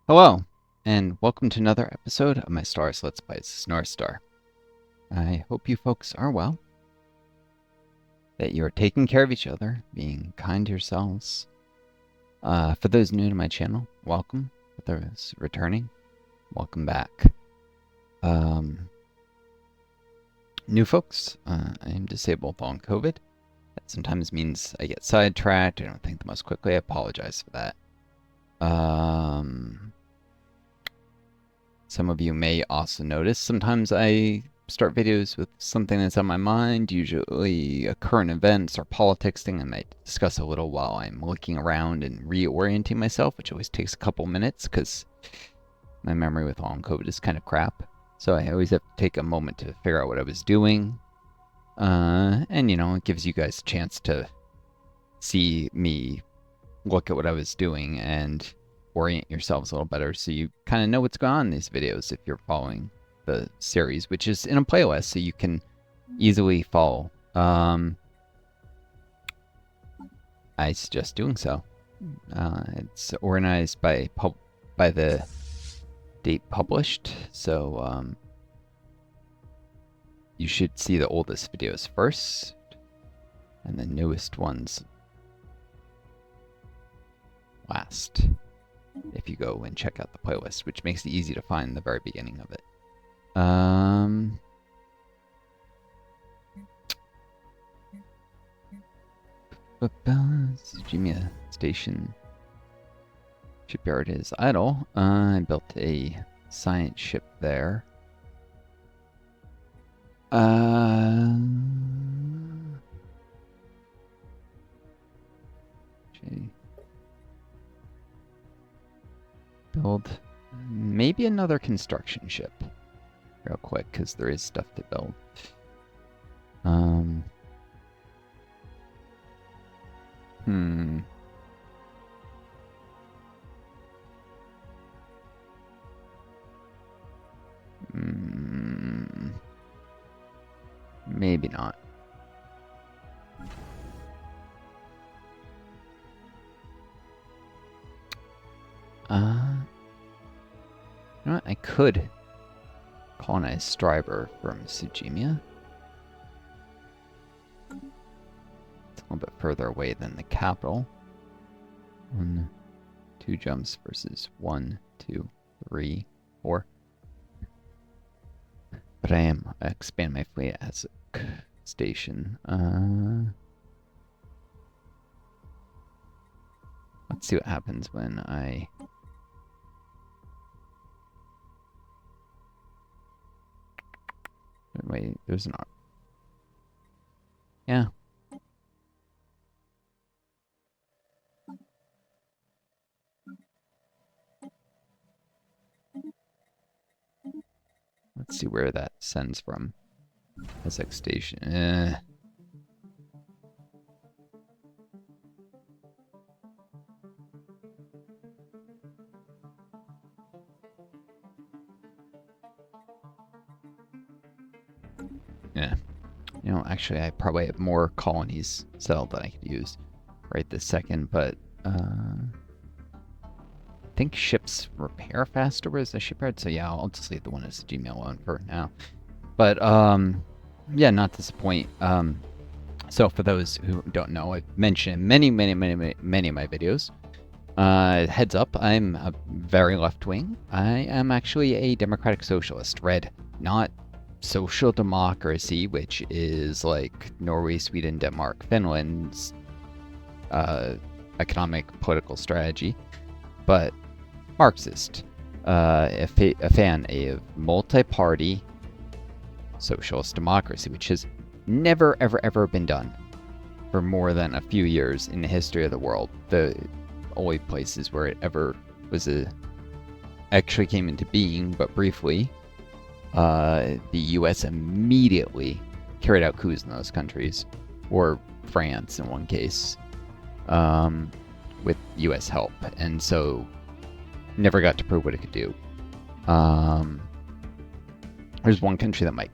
Hello, and welcome to another episode of my Stellaris Let's Plays. This is Northstar. I hope you folks are well, that you're taking care of each other, being kind to yourselves. For those new to my channel, welcome. For those returning, welcome back. New folks, I am disabled on COVID. That sometimes means I get sidetracked, I don't think the most quickly. I apologize for that. Some of you may also notice sometimes I start videos with something that's on my mind, usually a current events or politics thing I might discuss a little while I'm looking around and reorienting myself, which always takes a couple minutes because my memory with long COVID is kind of crap. So I always have to take a moment to figure out what I was doing. And, you know, it gives you guys a chance to see me look at what I was doing and orient yourselves a little better so you kind of know what's going on in these videos if you're following the series, which is in a playlist so you can easily follow. I suggest doing so. It's organized by the date published, so you should see the oldest videos first and the newest ones last, if you go and check out the playlist, which makes it easy to find the very beginning of it. Tsujimiya Station shipyard is idle. I built a science ship there. Build maybe another construction ship real quick because there is stuff to build. Maybe not. You know what? I could colonize Striber from Tsujimiya. It's a little bit further away than the capital. 1, 2 jumps versus 1, 2, 3, 4. But I am expand my fleet as a station. Let's see what happens when I... Wait, there's an... Yeah. Let's see where that sends from. Essex Station. Yeah. You know, actually, I probably have more colonies settled that I could use right this second, but I think ships repair faster as a shipyard, so yeah, I'll just leave the one as a Gmail alone for now. But yeah, not to disappoint. So for those who don't know, I've mentioned many of my videos. Heads up, I'm a very left-wing. I am actually a democratic socialist. Red, not social democracy, which is like Norway, Sweden, Denmark, Finland's economic political strategy, but Marxist, a fan of multi-party socialist democracy, which has never ever been done for more than a few years in the history of the world. The only places where it ever was actually came into being, but briefly, the US immediately carried out coups in those countries, or France in one case, with US help, and so never got to prove what it could do. There's one country that might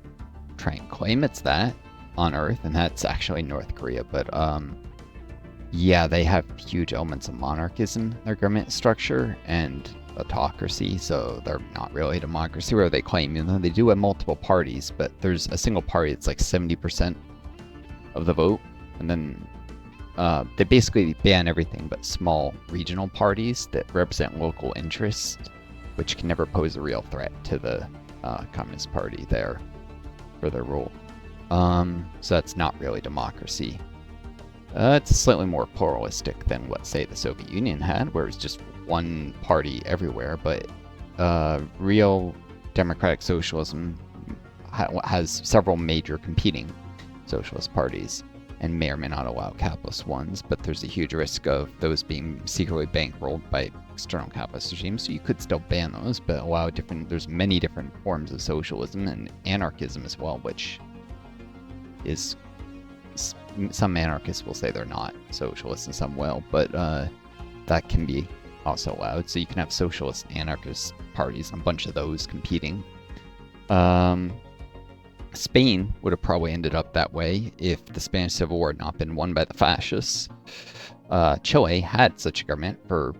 try and claim it's that on Earth, and that's actually North Korea, but Yeah, they have huge elements of monarchism in their government structure and autocracy, so they're not really a democracy where they claim, they do have multiple parties, but there's a single party that's like 70% of the vote, and then they basically ban everything but small regional parties that represent local interests, which can never pose a real threat to the Communist Party there for their rule. So that's not really democracy. It's slightly more pluralistic than what, say, the Soviet Union had, where it's just one party everywhere, but real democratic socialism has several major competing socialist parties and may or may not allow capitalist ones, but there's a huge risk of those being secretly bankrolled by external capitalist regimes, so you could still ban those, but allow there's many different forms of socialism and anarchism as well, which is, some anarchists will say they're not socialists and some will, but that can be also allowed. So you can have socialist and anarchist parties, and a bunch of those competing. Spain would have probably ended up that way if the Spanish Civil War had not been won by the fascists. Chile had such a government for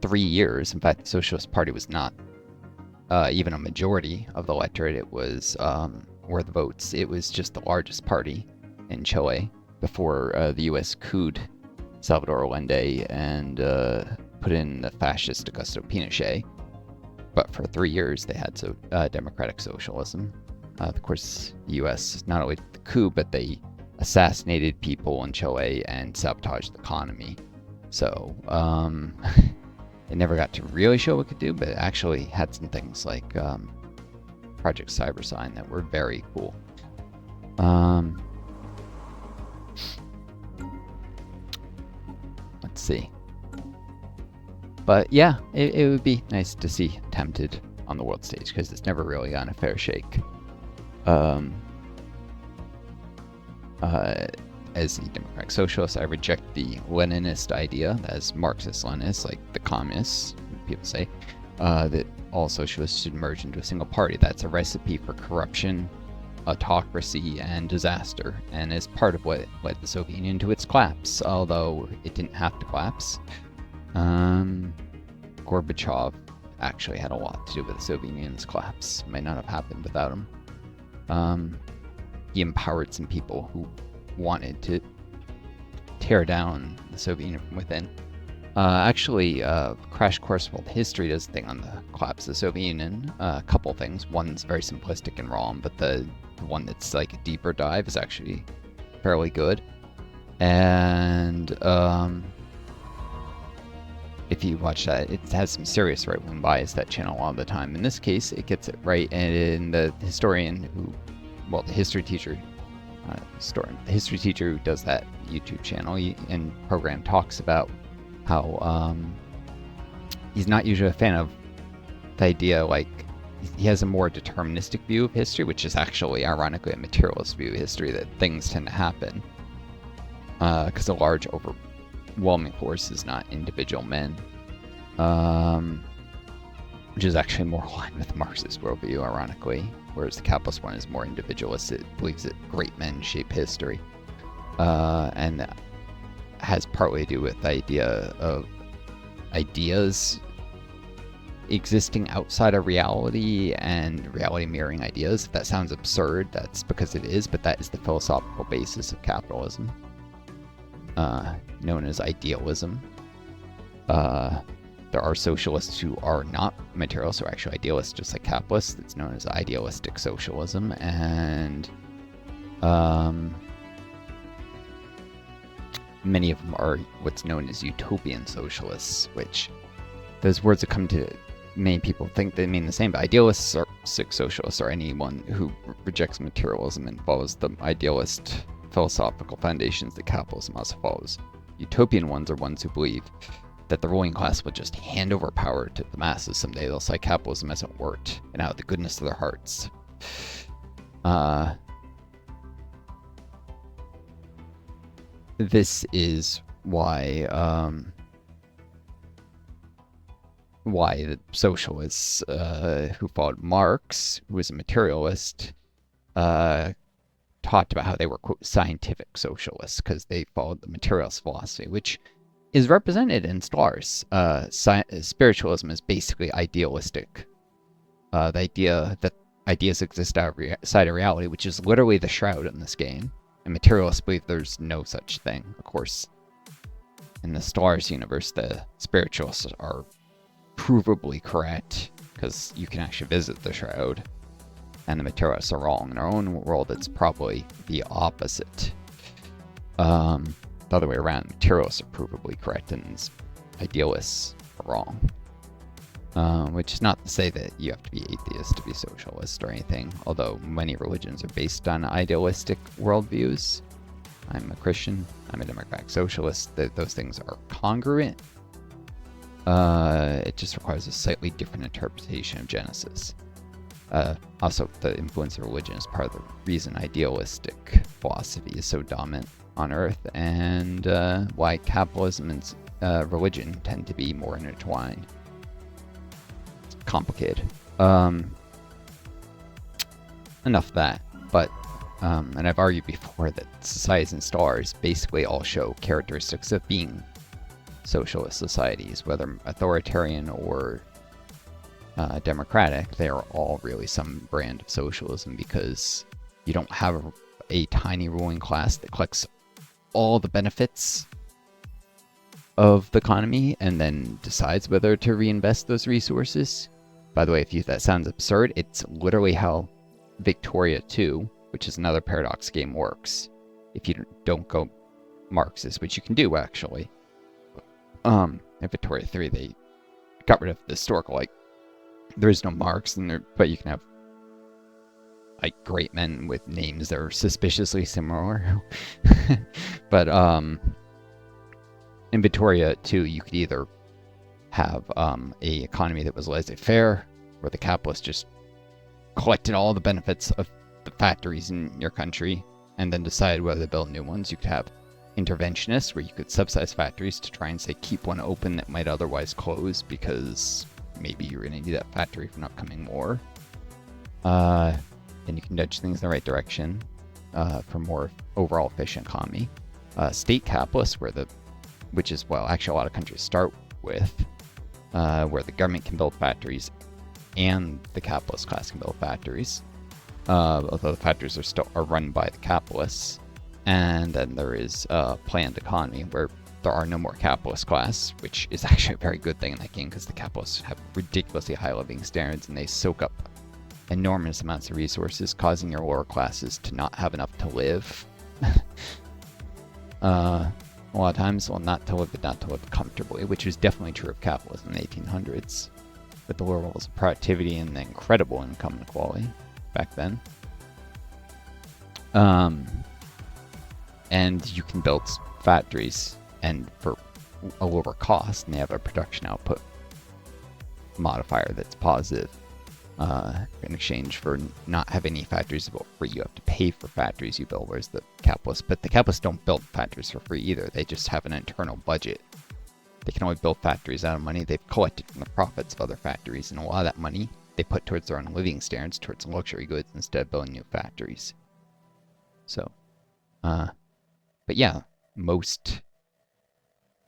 3 years. In fact, the Socialist Party was not even a majority of the electorate. It was, or the votes, it was just the largest party in Chile before the U.S. couped Salvador Allende and put in the fascist Augusto Pinochet. But for 3 years, they had democratic socialism. Of course, the U.S. not only did the coup, but they assassinated people in Chile and sabotaged the economy. So it never got to really show what it could do, but it actually had some things like Project Cybersign that were very cool. Let's see. But yeah, it would be nice to see attempted on the world stage, because it's never really gotten a fair shake. As a democratic socialist, I reject the Leninist idea, as Marxist-Leninists, like the communists, people say, that all socialists should merge into a single party. That's a recipe for corruption, autocracy, and disaster, and is part of what led the Soviet Union to its collapse, although it didn't have to collapse. Gorbachev actually had a lot to do with the Soviet Union's collapse. It might not have happened without him. He empowered some people who wanted to tear down the Soviet Union from within. Actually, Crash Course World History does a thing on the collapse of the Soviet Union. A couple things. One's very simplistic and wrong, but the one that's like a deeper dive is actually fairly good. And if you watch that, it has some serious right-wing bias, that channel, all the time. In this case, it gets it right, and the historian who, well, the history teacher who does that YouTube channel and program talks about how he's not usually a fan of the idea, like, he has a more deterministic view of history, which is actually, ironically, a materialist view of history, that things tend to happen because a large, overwhelming force is not individual men, which is actually more aligned with Marxist worldview, ironically, whereas the capitalist one is more individualist. It believes that great men shape history, and that has partly to do with the idea of ideas existing outside of reality and reality mirroring ideas. If that sounds absurd, that's because it is, but that is the philosophical basis of capitalism, known as idealism. There are socialists who are not materialists, who are actually idealists, just like capitalists. It's known as idealistic socialism, and many of them are what's known as utopian socialists, which those words that come to many people think they mean the same, but idealists or socialists are anyone who rejects materialism and follows the idealist philosophical foundations that capitalism also follows. Utopian ones are ones who believe that the ruling class will just hand over power to the masses someday. They'll say capitalism hasn't worked, and out of the goodness of their hearts. This is why the socialists who followed Marx, who was a materialist, talked about how they were, quote, scientific socialists because they followed the materialist philosophy, which is represented in Stellaris. Spiritualism is basically idealistic. The idea that ideas exist outside of reality, which is literally the shroud in this game. And materialists believe there's no such thing. Of course, in the Stellaris universe, the spiritualists are provably correct because you can actually visit the shroud. And the materialists are wrong. In our own world, it's probably the opposite. The other way around, materialists are provably correct and idealists are wrong. Which is not to say that you have to be atheist to be socialist or anything, although many religions are based on idealistic worldviews. I'm a Christian, I'm a democratic socialist, those things are congruent. It just requires a slightly different interpretation of Genesis. Also, the influence of religion is part of the reason idealistic philosophy is so dominant on Earth, and why capitalism and religion tend to be more intertwined. It's complicated. Enough of that, but, and I've argued before that societies and stars basically all show characteristics of being socialist societies, whether authoritarian or democratic. They are all really some brand of socialism because you don't have a tiny ruling class that collects all the benefits of the economy and then decides whether to reinvest those resources. By the way, if that sounds absurd, it's literally how Victoria 2, which is another Paradox game, works. If you don't go Marxist, which you can do actually. In Victoria 3, they got rid of the historical, like, there is no Marx in there, but you can have like great men with names that are suspiciously similar. But in Victoria 2, you could either have a economy that was laissez-faire, where the capitalists just collected all the benefits of the factories in your country and then decided whether to build new ones. You could have interventionists, where you could subsidize factories to try and say keep one open that might otherwise close because maybe you're going to need that factory for an upcoming war. And you can nudge things in the right direction for more overall efficient economy. State capitalists, which is, well, actually a lot of countries start with, where the government can build factories and the capitalist class can build factories, although the factories are run by the capitalists. And then there is a planned economy where there are no more capitalist class, which is actually a very good thing in that game because the capitalists have ridiculously high living standards and they soak up enormous amounts of resources, causing your lower classes to not have enough to live. A lot of times, well, not to live, but not to live comfortably, which was definitely true of capitalism in the 1800s, with the lower levels of productivity and the incredible income inequality back then. And you can build factories and for a lower cost, and they have a production output modifier that's positive in exchange for not having any factories built free. You have to pay for factories you build, whereas the capitalists don't build factories for free either. They just have an internal budget. They can only build factories out of money they've collected from the profits of other factories, and a lot of that money they put towards their own living standards, towards luxury goods, instead of building new factories. So, but yeah, most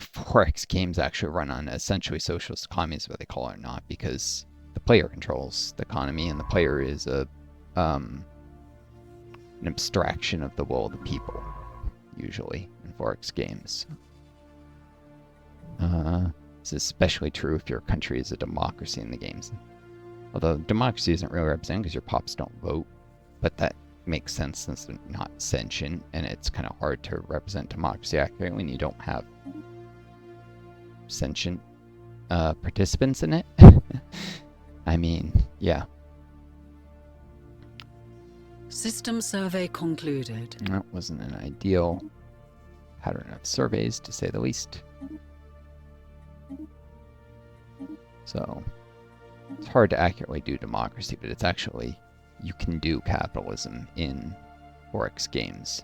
4X games actually run on essentially socialist economies, what they call it or not, because the player controls the economy, and the player is an abstraction of the will of the people, usually, in 4X games. This is especially true if your country is a democracy in the games. Although democracy isn't really represented because your pops don't vote, but that makes sense since they're not sentient, and it's kind of hard to represent democracy accurately when you don't have sentient participants in it. I mean, yeah. System survey concluded. That wasn't an ideal pattern of surveys, to say the least. So, it's hard to accurately do democracy, but it's actually, you can do capitalism in 4X games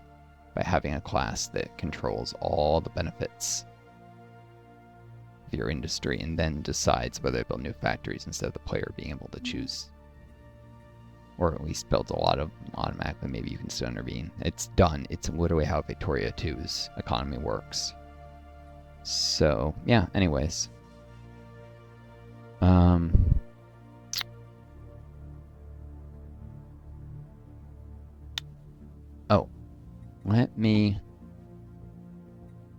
by having a class that controls all the benefits of your industry and then decides whether to build new factories instead of the player being able to choose Or at least builds a lot of them automatically. Maybe you can still intervene. It's done. It's literally how Victoria 2's economy works. So, yeah, anyways. Oh, let me...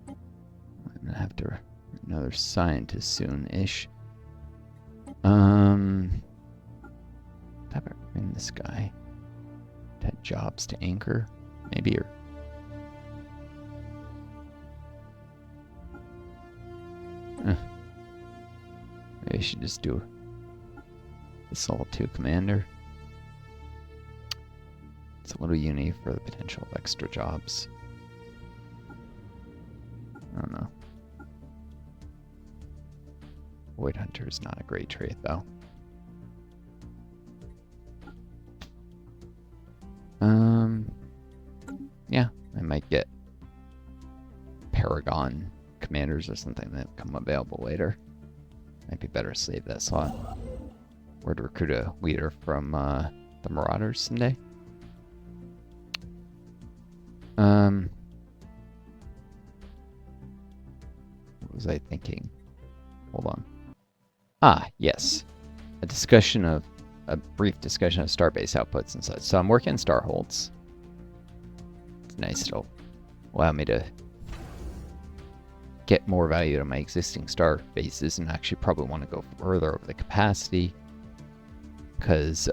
I'm gonna have to another scientist soon-ish. How about bring this guy? Had jobs to anchor, maybe, or maybe I should just do Assault 2 Commander. It's a little uni for the potential of extra jobs. I don't know. Void Hunter is not a great trait, though. Yeah, I might get Paragon commanders or something that become available later. Might be better to save that slot. Or to recruit a leader from the Marauders someday. What was I thinking? Hold on. Ah, yes. A brief discussion of starbase outputs and such. So I'm working star holds. It's nice. It'll allow me to get more value to my existing star bases, and actually probably want to go further over the capacity, because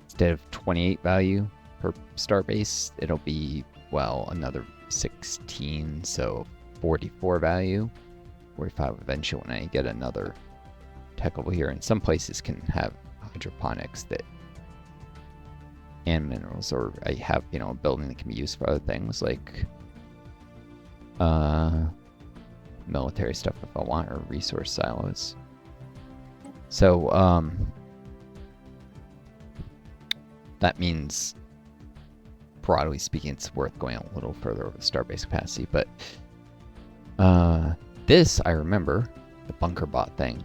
instead of 28 value per star base, it'll be, well, another 16, so 44 value. 45 eventually when I get another tech over here. And some places can have hydroponics and minerals, or I have, a building that can be used for other things like military stuff if I want, or resource silos. So that means, broadly speaking, it's worth going a little further over the starbase capacity. But this, I remember, the bunker bot thing.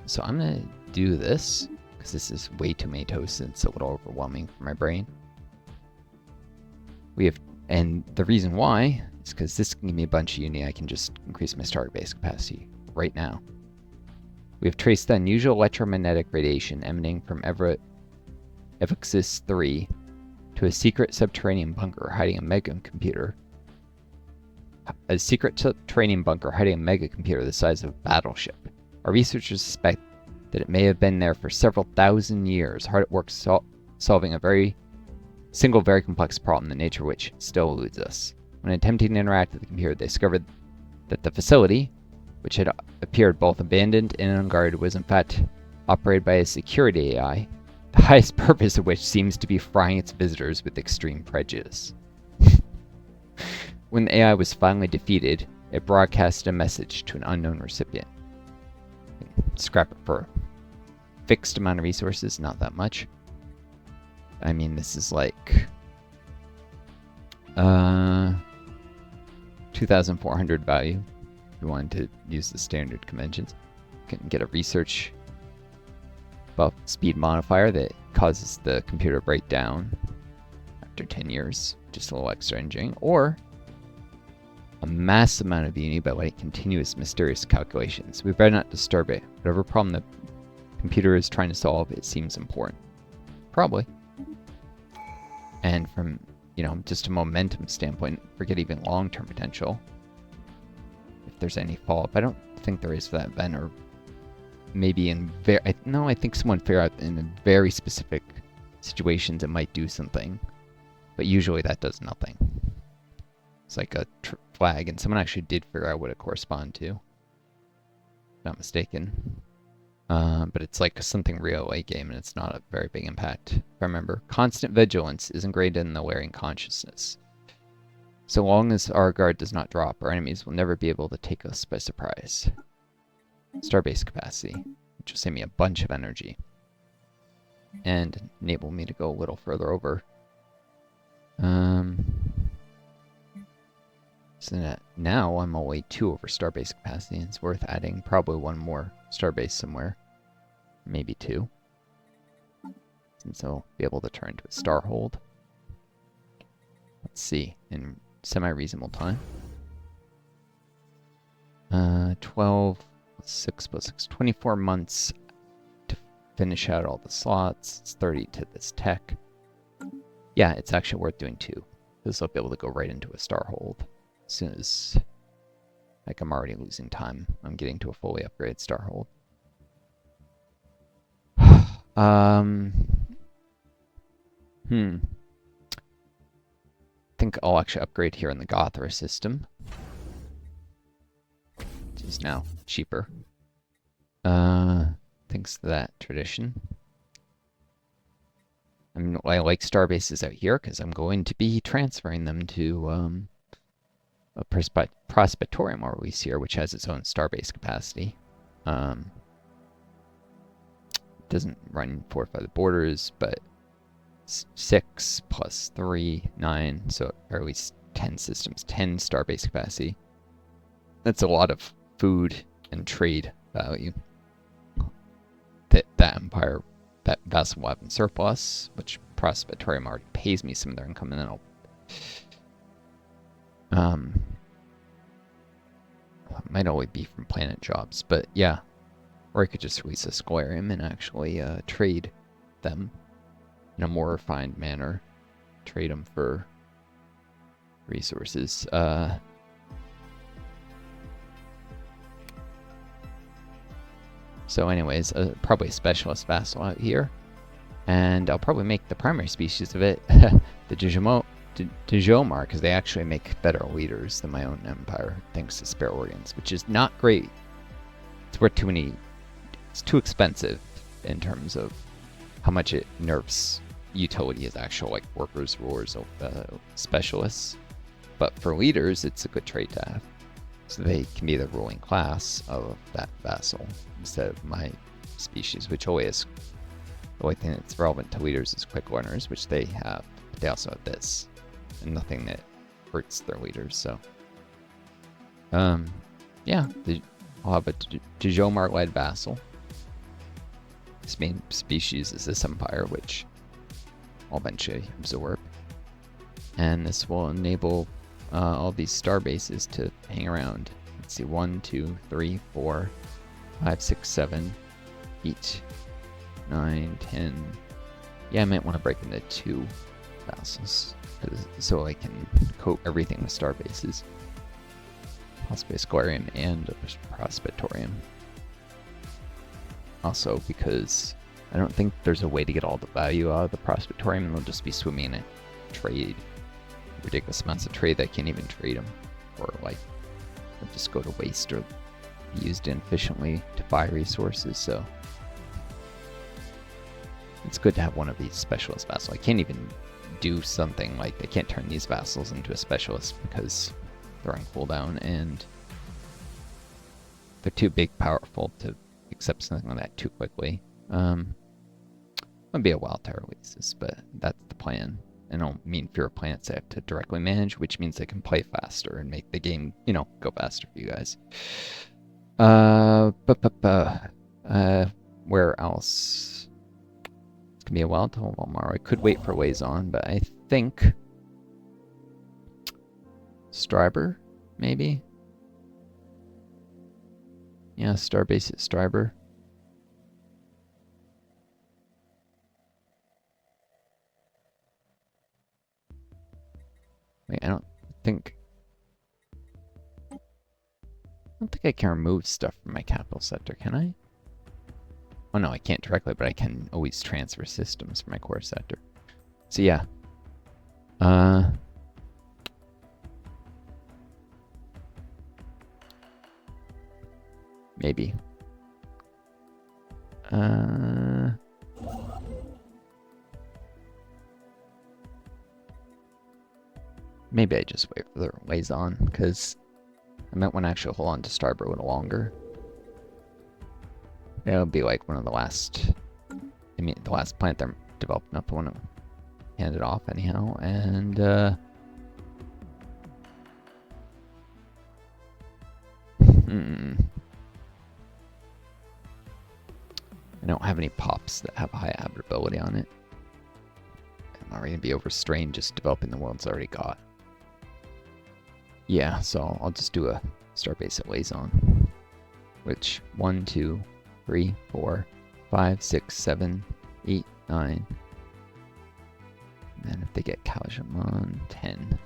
So I'm gonna do this, because this is way too many toasts and it's a little overwhelming for my brain. And the reason why is because this can give me a bunch of uni. I can just increase my starbase capacity right now. We have traced the unusual electromagnetic radiation emanating from Evixis 3 to a secret subterranean bunker hiding a mega computer. A secret subterranean bunker hiding a mega computer the size of a battleship. Our researchers suspect that it may have been there for several thousand years, hard at work solving a very complex problem, the nature of which still eludes us. When attempting to interact with the computer, they discovered that the facility, which had appeared both abandoned and unguarded, was in fact operated by a security AI, the highest purpose of which seems to be frying its visitors with extreme prejudice. When the AI was finally defeated, it broadcasted a message to an unknown recipient. Scrap it for a fixed amount of resources, not that much. I mean, this is like 2,400 value. If you wanted to use the standard conventions, you can get a research buff speed modifier that causes the computer to break down after 10 years, just a little extra engineering, or a massive amount of uni by letting continuous mysterious calculations. We better not disturb it. Whatever problem the computer is trying to solve, it seems important. Probably. And from, just a momentum standpoint, forget even long-term potential. If there's any follow-up, I don't think there is for that event, or maybe I think someone figured out in very specific situations it might do something, but usually that does nothing. It's like a flag, and someone actually did figure out what it corresponded to. Not mistaken. But it's like something real late game, and it's not a very big impact. If I remember, constant vigilance is ingrained in the wearing consciousness. So long as our guard does not drop, our enemies will never be able to take us by surprise. Starbase capacity, which will save me a bunch of energy. And enable me to go a little further over. So now I'm only 2 over starbase capacity, and it's worth adding probably one more starbase somewhere. Maybe 2. since I'll be able to turn to a star hold. Let's see, in semi-reasonable time. 12 plus 6 plus 6, 24 months to finish out all the slots. It's 30 to this tech. Yeah, it's actually worth doing 2. Because I'll be able to go right into a star hold as soon as, like, I'm already losing time. I'm getting to a fully upgraded star hold. I think I'll actually upgrade here in the Gothra system, which is now cheaper. Thanks to that tradition. I like starbases out here because I'm going to be transferring them to a Prospectorium or release here, which has its own starbase capacity. Doesn't run forward by the borders, but 6 plus 3, 9, so or at least 10 systems, 10 starbase capacity. That's a lot of food and trade value that empire, that vessel will have in surplus, which Prospectorium already pays me some of their income, and then I'll might only be from planet jobs, but yeah. Or I could just release a Scholarium and actually trade them in a more refined manner. Trade them for resources. So anyways, probably a specialist vassal out here. And I'll probably make the primary species of it the Dejomar, because they actually make better leaders than my own empire, thanks to spare organs, which is not great. It's worth too many. It's too expensive in terms of how much it nerfs utility as actual, like, workers, rulers, specialists. But for leaders, it's a good trait to have. So they can be the ruling class of that vassal instead of my species, which always, the only thing that's relevant to leaders is quick learners, which they have. But they also have this, and nothing that hurts their leaders. So, yeah, I'll have a Dejomar-led vassal. His main species is this empire, which I'll eventually absorb. And this will enable all these star bases to hang around. Let's see, 1, 2, 3, 4, 5, 6, 7, 8, 9, 10. Yeah, I might want to break into 2 vassals so I can coat everything with star bases. Possibly a Scholarium and a Prospectorium. Also, because I don't think there's a way to get all the value out of the Prospectorium, and they'll just be swimming in a trade. Ridiculous amounts of trade that I can't even trade them. Or, like, they'll just go to waste or be used inefficiently to buy resources, so it's good to have one of these specialist vassals. I can't even do something like, I can't turn these vassals into a specialist because they're on cooldown, and they're too big, powerful to accept something like that too quickly. It'll be a while to release this, but that's the plan. And it'll mean fewer planets I have to directly manage, which means I can play faster and make the game, you know, go faster for you guys. Where else? It's gonna be a while till Walmart. I could wait for Wazon, but I think Striber, maybe? Yeah, Starbase at Striber. Wait, I don't think I can remove stuff from my capital sector, can I? Oh no, I can't directly, but I can always transfer systems from my core sector. So yeah. Maybe. Maybe I just wait for the Wazon, because I might want to actually hold on to Starboard a little longer. It'll be like one of the last, the last planet they're developing up. I want to hand it off anyhow, and I don't have any pops that have high habitability on it. Are we gonna be overstrained just developing the worlds I already got? Yeah, so I'll just do a starbase at Liaison. Which 1, 2, 3, 4, 5, 6, 7, 8, 9. And then if they get Kaljamon, 10.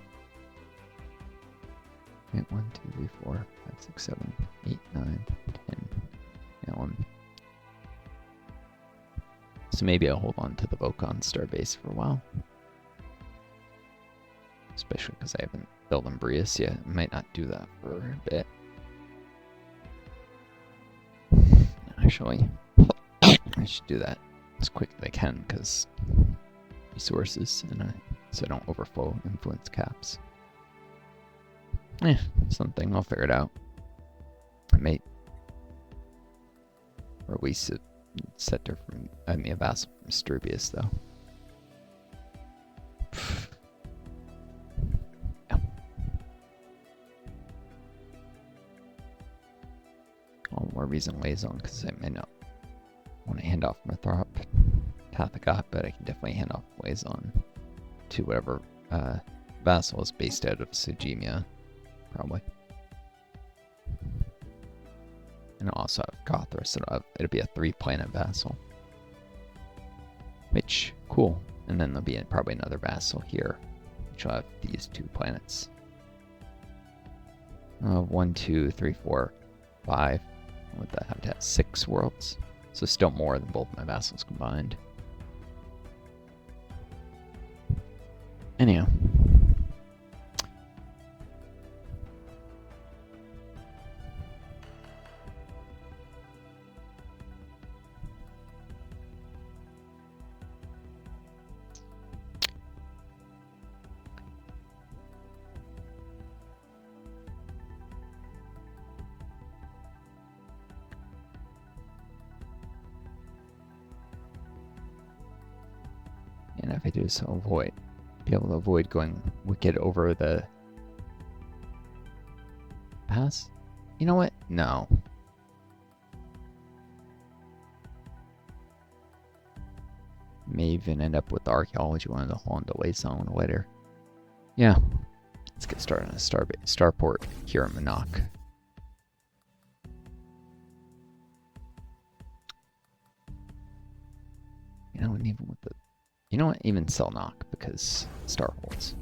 Wait, 1, 2, 3, 4, 5, 6, 7, 8, 9, 10. Yeah, 1. So maybe I'll hold on to the Vokon starbase for a while. Especially because I haven't built Umbrius yet. I might not do that for a bit. Actually, I should do that as quick as I can because resources, and so I don't overflow influence caps. Something. I'll figure it out. I may release a scepter from a vassal from Strubius, though. Yeah. All more reason Liaison, because I may not want to hand off Mithrop Tathagot, but I can definitely hand off Liaison to whatever vassal is based out of Sejimia, probably. And I'll also have Gothra, so it'll be a 3-planet vassal. Which, cool. And then there'll be probably another vassal here, which will have these 2 planets. 1, 2, 3, 4, 5. What that have to have 6 worlds. So still more than both my vassals combined. Anyhow. And if I do so, be able to avoid going wicked over the pass. You know what? No. May even end up with the archaeology one of the Holland away zone later. Yeah. Let's get started on a starport here in Monarch. You know, and even with the you know what? Even Selnock, because Star holds.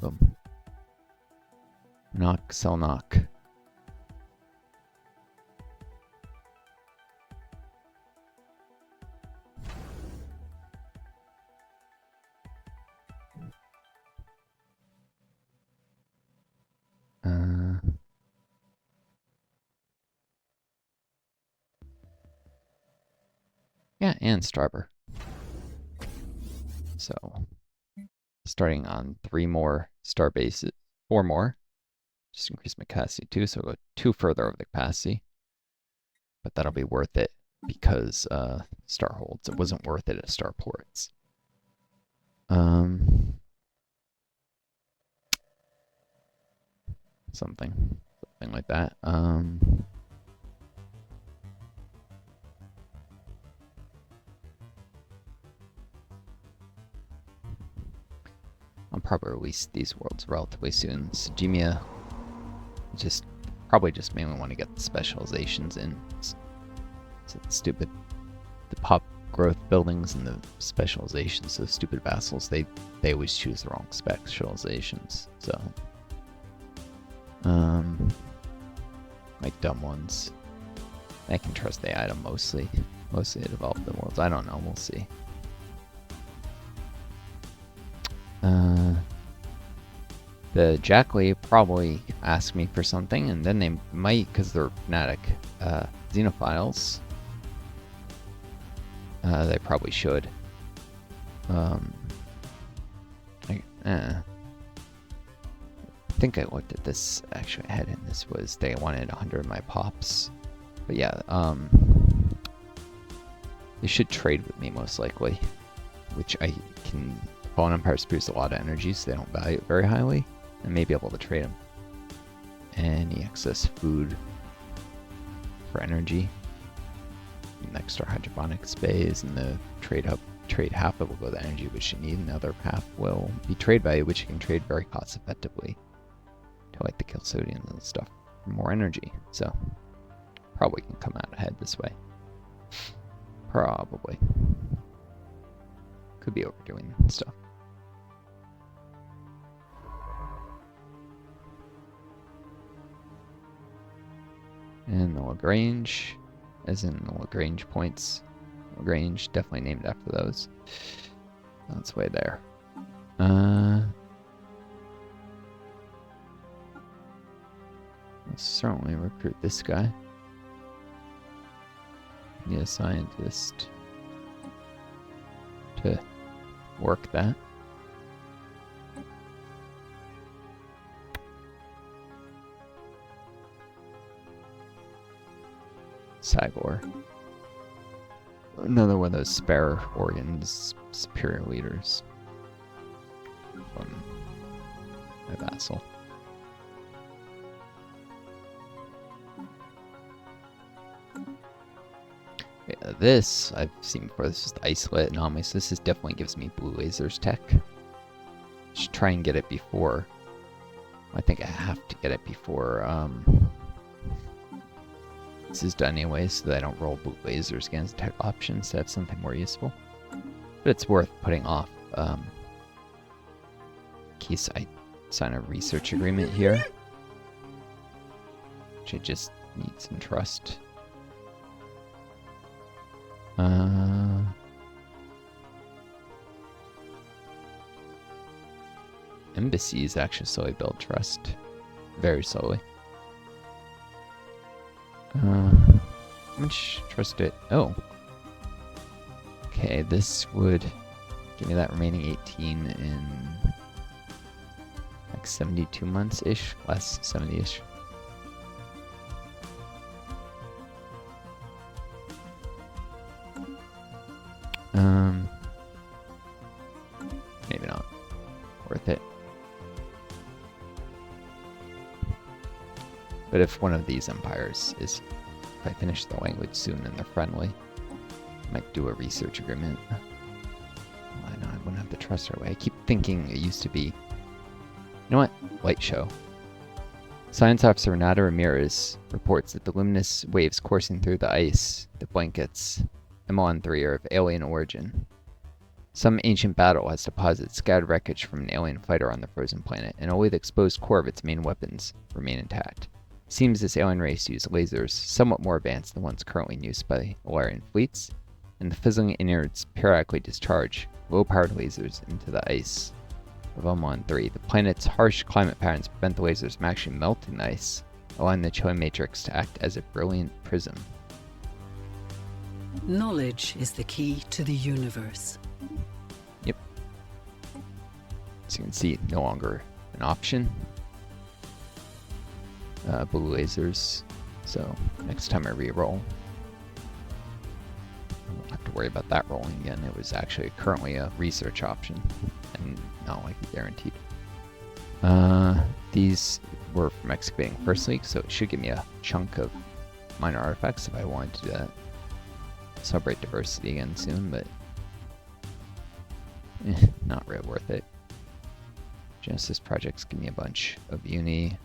Boom. Knock, Selnock. Yeah, and Starber. So, starting on 3 more star bases, 4 more. Just increase my capacity too, so we'll go 2 further over the capacity. But that'll be worth it because star holds. It wasn't worth it at starports. Something like that. I'll probably release these worlds relatively soon. Sejimia, probably just mainly want to get the specializations in. So it's stupid. The pop growth buildings and the specializations, those stupid vassals, they always choose the wrong specializations. So, like dumb ones. I can trust the item mostly to develop the worlds. I don't know. We'll see. The Jackley probably ask me for something, and then they might, because they're fanatic xenophiles. They probably should. I think I looked at this. Actually, I had in this was they wanted 100 of my pops, but yeah, they should trade with me most likely, which I can. Fallen Empires produce a lot of energy, so they don't value it very highly. I may be able to trade them. Any excess food for energy. Next to our hydroponic space and the trade hub trade half of it with energy, which you need, and the other half will be trade value, which you can trade very cost effectively to like the Custodians and stuff for more energy. So probably can come out ahead this way. Probably. Could be overdoing stuff. And the Lagrange, as in the Lagrange points. Lagrange, definitely named after those. That's way there. I'll certainly recruit this guy. Need a scientist to work that. Sagor. Another one of those spare organs, superior leaders from my vassal. Yeah, this I've seen before. This is the isolate anomaly, so this definitely gives me blue lasers tech. Should try and get it before. I think I have to get it before this is done anyway, so that I don't roll blue lasers against tech options to have something more useful. But it's worth putting off in case I sign a research agreement here. Which I just need some trust. Embassies actually slowly build trust. Very slowly. How much trust it? Oh. Okay, this would give me that remaining 18 in like 72 months-ish, less 70-ish. Maybe not worth it. But if one of these empires is, if I finish the language soon and they're friendly, I might do a research agreement. Well, I know I wouldn't have the trust right away. I keep thinking it used to be, you know what? Light show. Science officer Renata Ramirez reports that the luminous waves coursing through the ice, the blankets, MLN3 are of alien origin. Some ancient battle has deposited scattered wreckage from an alien fighter on the frozen planet, and only the exposed core of its main weapons remain intact. It seems this alien race used lasers somewhat more advanced than ones currently in use by Olarian fleets, and the fizzling innards periodically discharge low-powered lasers into the ice of MLN3. The planet's harsh climate patterns prevent the lasers from actually melting the ice, allowing the chilling matrix to act as a brilliant prism. Knowledge is the key to the universe. Yep. As you can see, no longer an option. Blue lasers. So next time I re-roll, I won't have to worry about that rolling again. It was actually currently a research option and not like guaranteed. These were from excavating First League, so it should give me a chunk of minor artifacts if I wanted to do that. Celebrate diversity again soon, but not real worth it. Genesis projects give me a bunch of uni.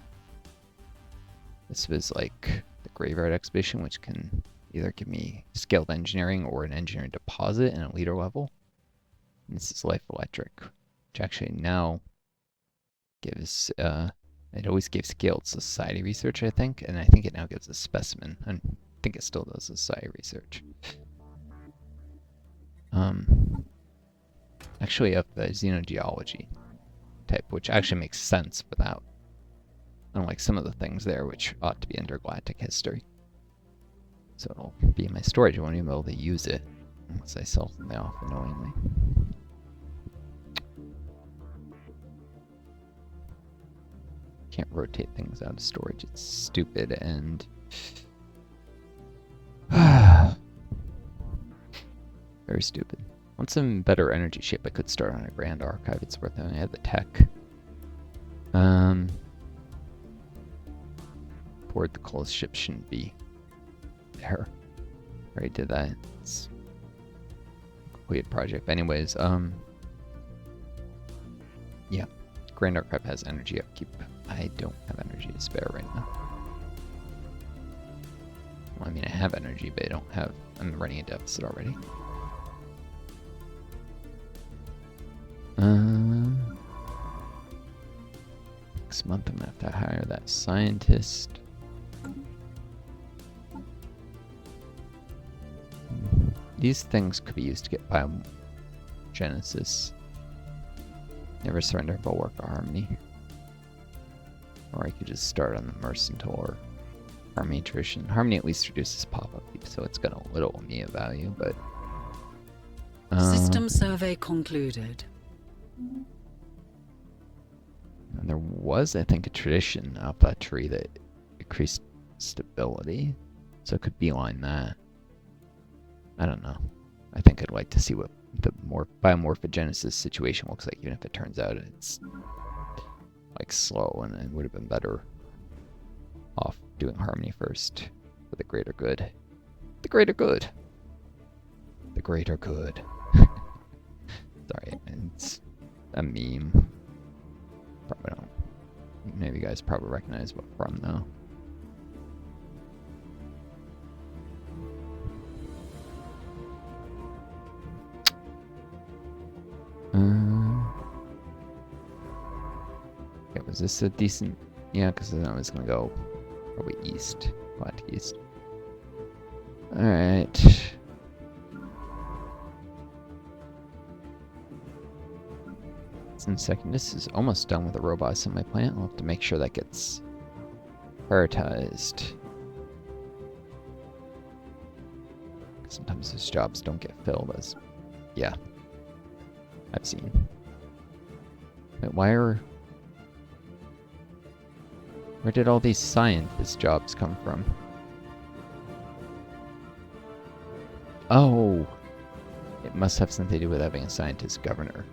This was like the Graveyard Expedition, which can either give me skilled engineering or an engineering deposit in a leader level. And this is Life Electric, which actually now gives, it always gave skilled society research, I think, and I think it now gives a specimen. I think it still does society research. Actually of the xenogeology type, which actually makes sense without, unlike some of the things there, which ought to be intergalactic history. So it'll be in my storage. I won't even be able to use it unless I sell something off annoyingly. Can't rotate things out of storage. It's stupid and very stupid. Want some better energy shape? I could start on a Grand Archive. It's worth it. I have the tech. Board the Cultist ship shouldn't be there. Already did that. Let's completed project. But anyways, yeah. Grand Archive has energy upkeep. I don't have energy to spare right now. Well, I mean, I have energy, but I don't have... I'm running a deficit already. Next month I'm gonna have to hire that scientist. These things could be used to get biogenesis. Never surrender bulwark or harmony. Or I could just start on the mercantile or harmony attrition. Harmony at least reduces pop-up, so it's got a little Mia value, but... System survey concluded. And there was, I think, a tradition off that tree that increased stability. So it could beeline that. I don't know. I think I'd like to see what the more biomorphogenesis situation looks like, even if it turns out it's like slow, and it would have been better off doing harmony first for the greater good. The greater good. The greater good. Sorry, it's a meme. Probably don't. Maybe you guys probably recognize what from though. Okay, was this a decent? Yeah, because then I was gonna go probably east, flat east. All right. In second, this is almost done with the robots in my plant. I'll have to make sure that gets prioritized. Sometimes those jobs don't get filled as... Yeah. I've seen. Wait, where did all these scientist jobs come from? Oh! It must have something to do with having a scientist governor.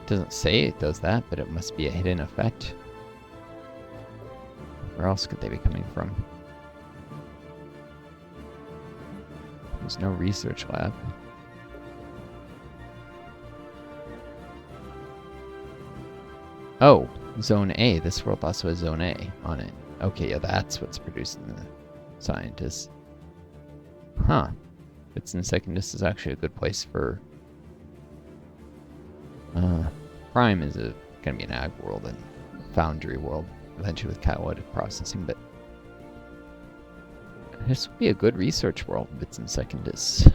Doesn't say it does that, but it must be a hidden effect. Where else could they be coming from? There's no research lab. Oh, Zone A. This world also has Zone A on it. Okay, yeah, that's what's producing the scientists. Huh. It's in second. This is actually a good place for... Prime is gonna be an ag world and foundry world, eventually with catalytic processing, but this would be a good research world if it's in Secondus.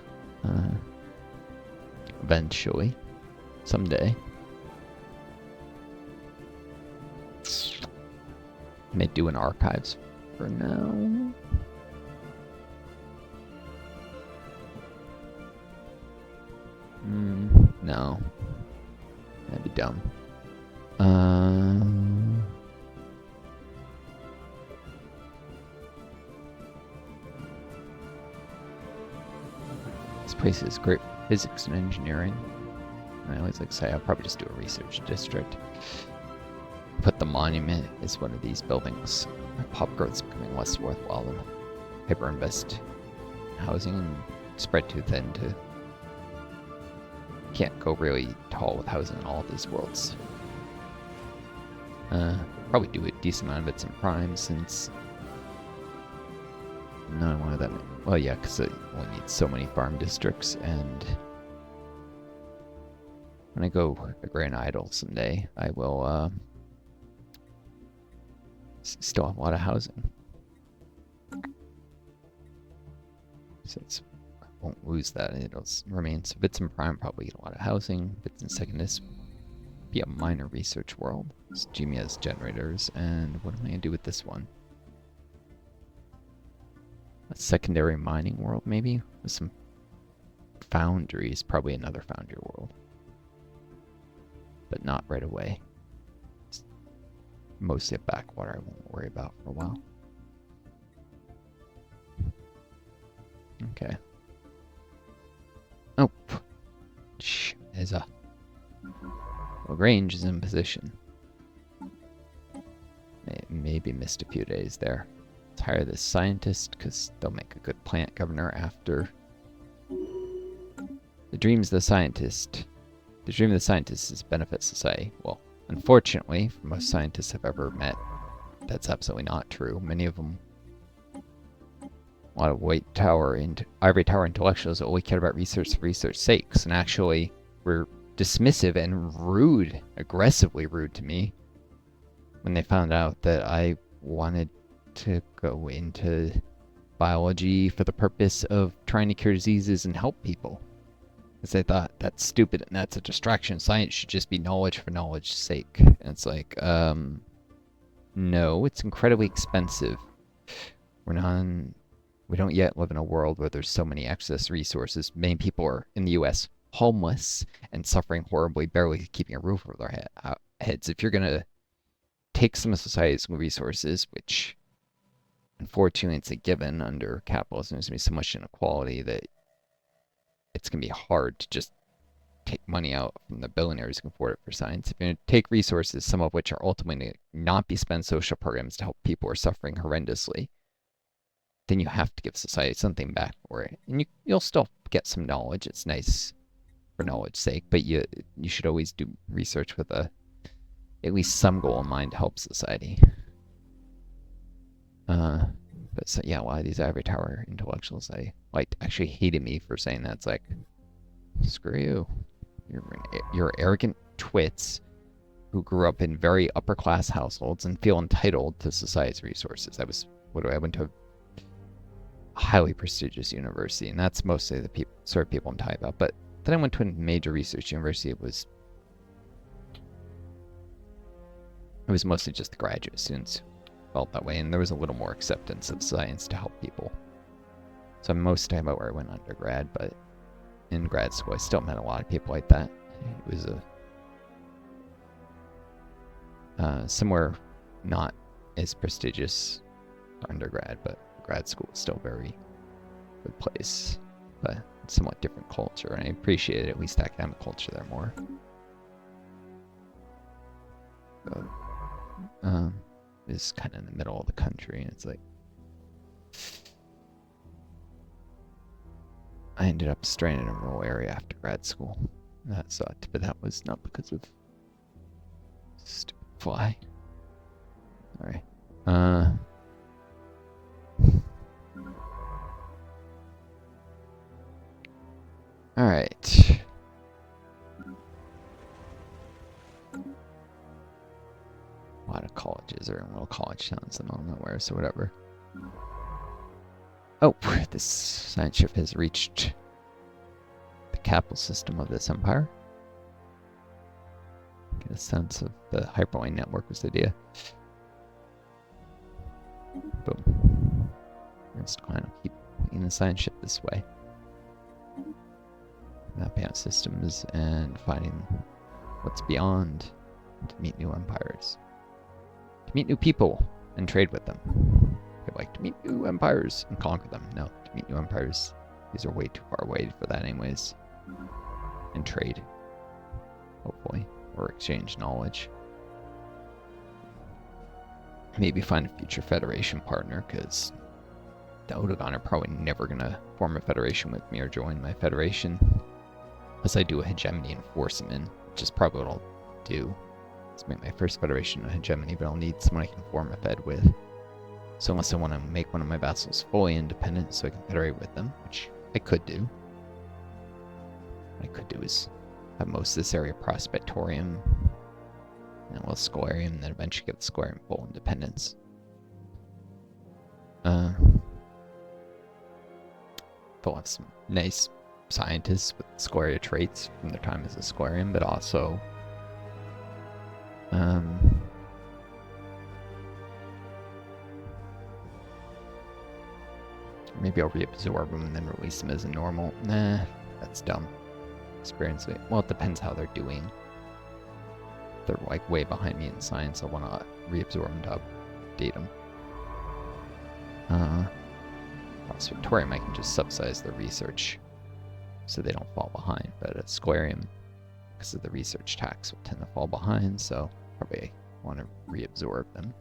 Eventually. Someday. May do an archives for now. No. That'd be dumb. This place is great for physics and engineering. I always like to say I'll probably just do a research district. Put the monument as one of these buildings. Pop growth's becoming less worthwhile than hyper invest in housing and spread too thin to... Can't go really tall with housing in all of these worlds. Probably do a decent amount of it in Prime since not one of them. Well, yeah, because it only needs so many farm districts, and when I go a Grand Idol someday, I will still have a lot of housing. So it's... won't lose that. It'll remain. So bits in Prime probably get a lot of housing. Bits in Secondus be a minor research world. Jimmy has generators, and what am I gonna do with this one? A secondary mining world, maybe with some foundries. Probably another foundry world, but not right away. It's mostly a backwater I won't worry about for a while. Okay. Oh, there's a... Lagrange is in position. Maybe missed a few days there. Let's hire this scientist, because they'll make a good plant governor after The dreams of the scientist. The dream of the scientist is benefit society. Well, unfortunately, for most scientists I've ever met, that's absolutely not true. Many of them, a lot of white tower and ivory tower intellectuals only care about research for research's sakes, and actually were dismissive and rude, aggressively rude to me when they found out that I wanted to go into biology for the purpose of trying to cure diseases and help people. Because they thought that's stupid and that's a distraction. Science should just be knowledge for knowledge's sake. And it's like, no, it's incredibly expensive. We don't yet live in a world where there's so many excess resources. Many people are in the U.S. homeless and suffering horribly, barely keeping a roof over their heads. If you're gonna take some of society's resources, which unfortunately it's a given under capitalism, there's gonna be so much inequality that it's gonna be hard to just take money out from the billionaires who can afford it for science. If you're gonna take resources, some of which are ultimately not be spent social programs to help people who are suffering horrendously, then you have to give society something back for it. And you'll still get some knowledge. It's nice for knowledge's sake, but you should always do research with at least some goal in mind to help society. But so, yeah, a lot of these ivory tower intellectuals, I actually hated me for saying that. It's like, screw you. You're arrogant twits who grew up in very upper class households and feel entitled to society's resources. I went to a highly prestigious university, and that's mostly the sort of people I'm talking about. But then I went to a major research university. It was mostly just the graduate students who felt that way, and there was a little more acceptance of science to help people. So I'm most talking about where I went undergrad, but in grad school I still met a lot of people like that. It was somewhere not as prestigious for undergrad, but grad school is still a very good place, but somewhat different culture, and I appreciated at least academic culture there more. So, it's kind of in the middle of the country, and it's like I ended up stranded in a rural area after grad school. That sucked, but that was not because of stupid fly. Alright. Alright. A lot of colleges are in little college towns in the middle of nowhere, so whatever. Oh, this science ship has reached the capital system of this empire. Get a sense of the hyperlink network was the idea. Boom. We're just going to keep pointing the science ship this way. Mapping out systems and finding what's beyond, to meet new empires. To meet new people and trade with them. I'd like to meet new empires and conquer them. No, to meet new empires. These are way too far away for that anyways. And trade. Hopefully. Or exchange knowledge. Maybe find a future Federation partner, because the Otagon are probably never going to form a Federation with me or join my Federation. Unless I do a hegemony and force them in, which is probably what I'll do. Let's make my first Federation a hegemony, but I'll need someone I can form a Fed with. So unless I want to make one of my vassals fully independent so I can federate with them, which I could do. What I could do is have most of this area Prospectorium, and a little Scholarium, and then eventually give the Scholarium full independence. They'll have some nice scientists with Scholaria traits from their time as a Scholarium, but also maybe I'll reabsorb them and then release them as a normal. Nah, that's dumb. Experience it. Well, it depends how they're doing. If they're like way behind me in science, I want to reabsorb them to update them. Prospectorium, I can just subsidize their research so they don't fall behind, but at Scholarium, because of the research tax, will tend to fall behind, so probably want to reabsorb them.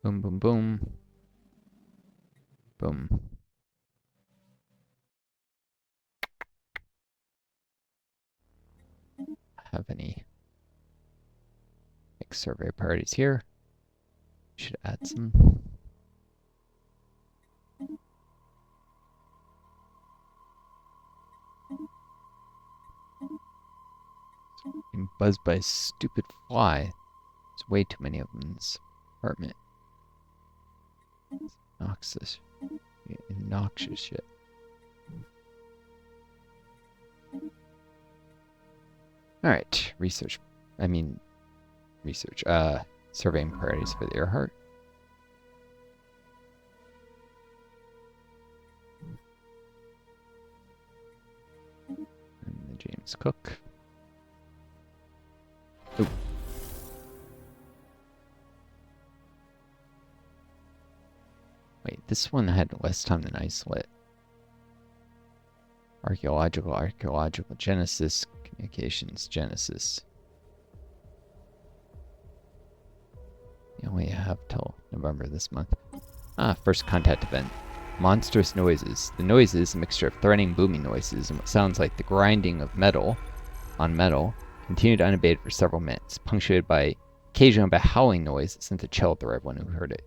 Boom, boom, boom. Boom. Have any survey priorities here? Should add some. Being buzzed by a stupid fly. There's way too many of them in this apartment. Noxious. Noxious shit. Alright, research. Surveying priorities for the Earhart. And the James Cook. Ooh. Wait, this one had less time than isolate. Archaeological, Genesis, communications, Genesis. You only have till November this month. First contact event. Monstrous noises. The noises, a mixture of threatening, booming noises, and what sounds like the grinding of metal on metal, continued unabated for several minutes, punctuated by occasionally by howling noise that sent a chill through everyone who heard it.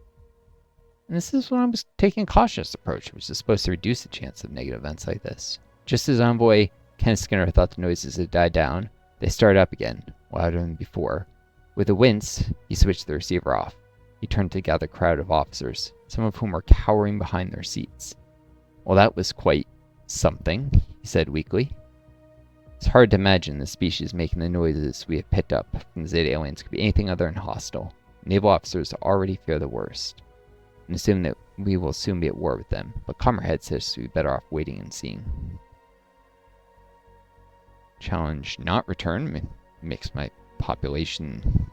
And this is when I was taking a cautious approach, which is supposed to reduce the chance of negative events like this. Just as Envoy Kenneth Skinner thought the noises had died down, they started up again, louder than before. With a wince, he switched the receiver off. He turned to the gathered crowd of officers, some of whom were cowering behind their seats. Well, that was quite something, he said weakly. It's hard to imagine the species making the noises we have picked up from the Zeta aliens could be anything other than hostile. Naval officers already fear the worst, and assume that we will soon be at war with them, but Commerhead says we'd be better off waiting and seeing. Challenge not return makes my population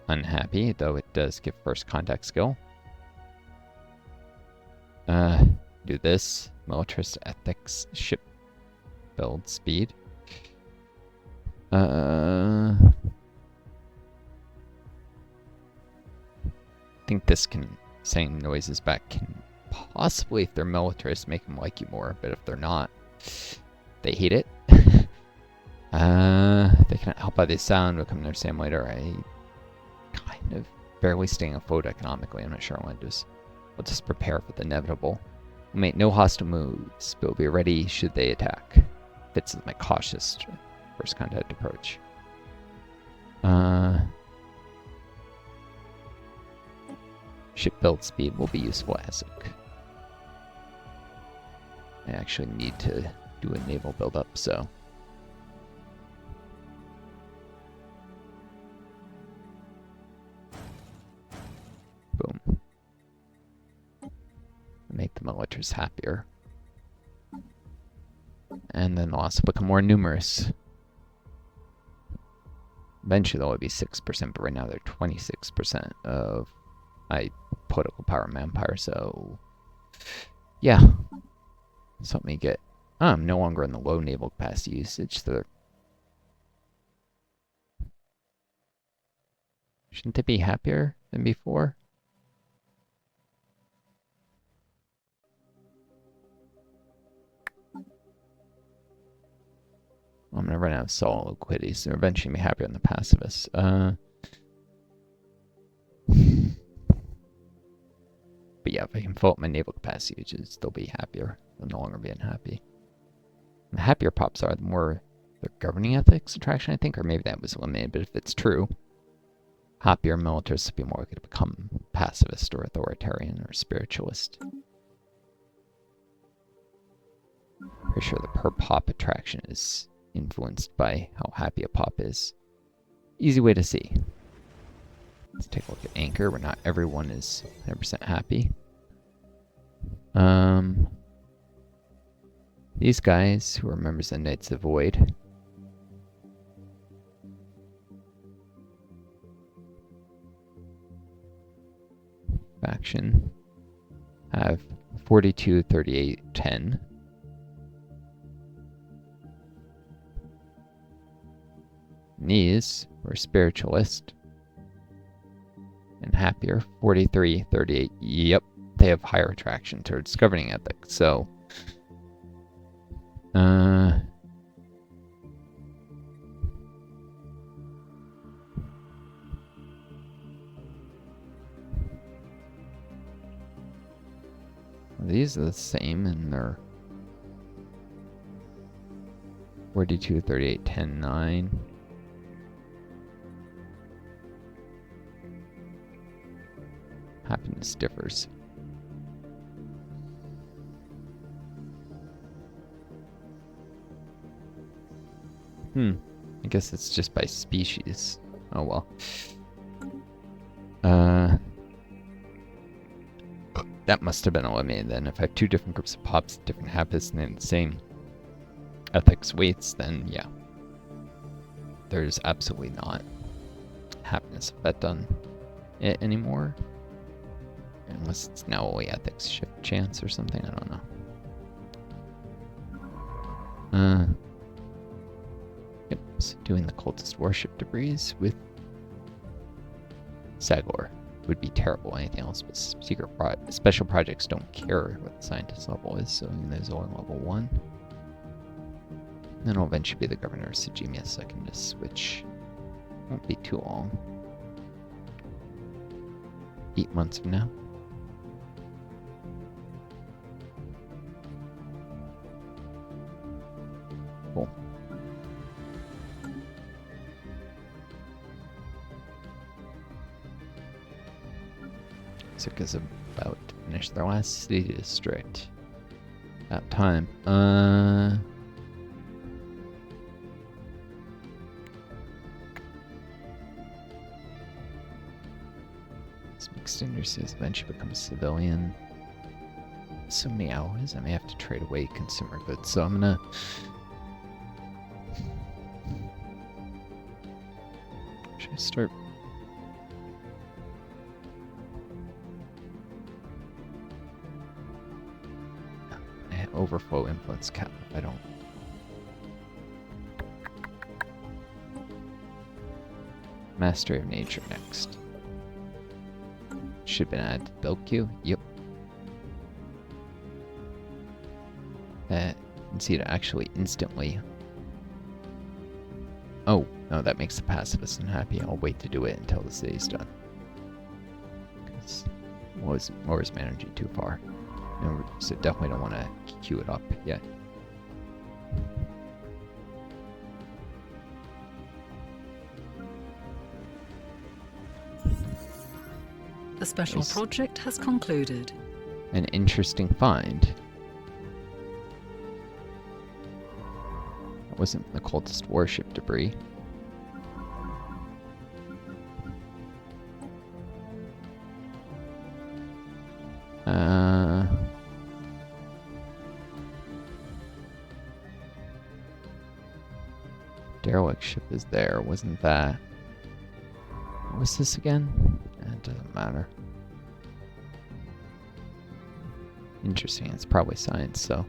unhappy, though it does give first contact skill. Do this. Militarist ethics, ship build speed. I think this can, saying noises back can possibly, if they're militarists, make them like you more, but if they're not, they hate it. They cannot help by the sound, will come to understand later. I kind of barely staying afloat economically. I'm not sure I want to just, we'll just prepare for the inevitable. We'll make no hostile moves, but we'll be ready should they attack. Fits with my cautious first contact approach. Ship build speed will be useful as I actually need to do a naval build-up, so. Boom. Make the militaries happier. And then they'll also become more numerous. Eventually they'll be 6%, but right now they're 26% of my political power in my empire, so yeah. Something you get. I'm no longer in the low naval capacity usage. Shouldn't they be happier than before? I'm gonna run out of solid liquidity, so eventually be happier than the pacifists. But yeah, if I can fill up my naval capacity usage, they'll be happier. They'll no longer be unhappy. The happier pops are, the more their governing ethics attraction, I think, or maybe that was eliminated, but if it's true, happier militarists will be more likely to become pacifist or authoritarian or spiritualist. Pretty sure the per pop attraction is influenced by how happy a pop is. Easy way to see. Let's take a look at Anchor, where not everyone is 100% happy. These guys, who are members of the Knights of the Void, faction, have 42, 38, 10. And these were spiritualist and happier. 43, 38. Yep, they have higher attraction towards governing ethics. So, these are the same, and they're 42, 38, 10, 9. Happiness differs. I guess it's just by species. Oh well. That must have been eliminated then. If I have two different groups of pops, different happiness, and the same ethics weights, then yeah. There's absolutely not happiness effect on it anymore. Unless it's now only ethics shift chance or something, I don't know. Yep, so doing the cultist warship debris with Sagor would be terrible. Anything else but special projects don't care what the scientist level is, so there's only level 1. Then I'll eventually be the governor of Sejimia, so I can just switch. Won't be too long. 8 months from now. Cool. Took us about to finish their last city district. About time. This extender says eventually become a civilian. So many hours, I may have to trade away consumer goods, so I'm gonna should I start? Overflow influence cap if I don't. Mastery of nature next. Should have been added to build queue. Yep. You can see it actually instantly. Oh, no, that makes the pacifist unhappy. I'll wait to do it until the city's done. Because lowers my energy too far. No, so definitely don't want to queue it up yet. The special project has concluded. An interesting find. That wasn't the cultist warship debris. Derelict ship is there, wasn't that? What was this again? It doesn't matter. Interesting, it's probably science, so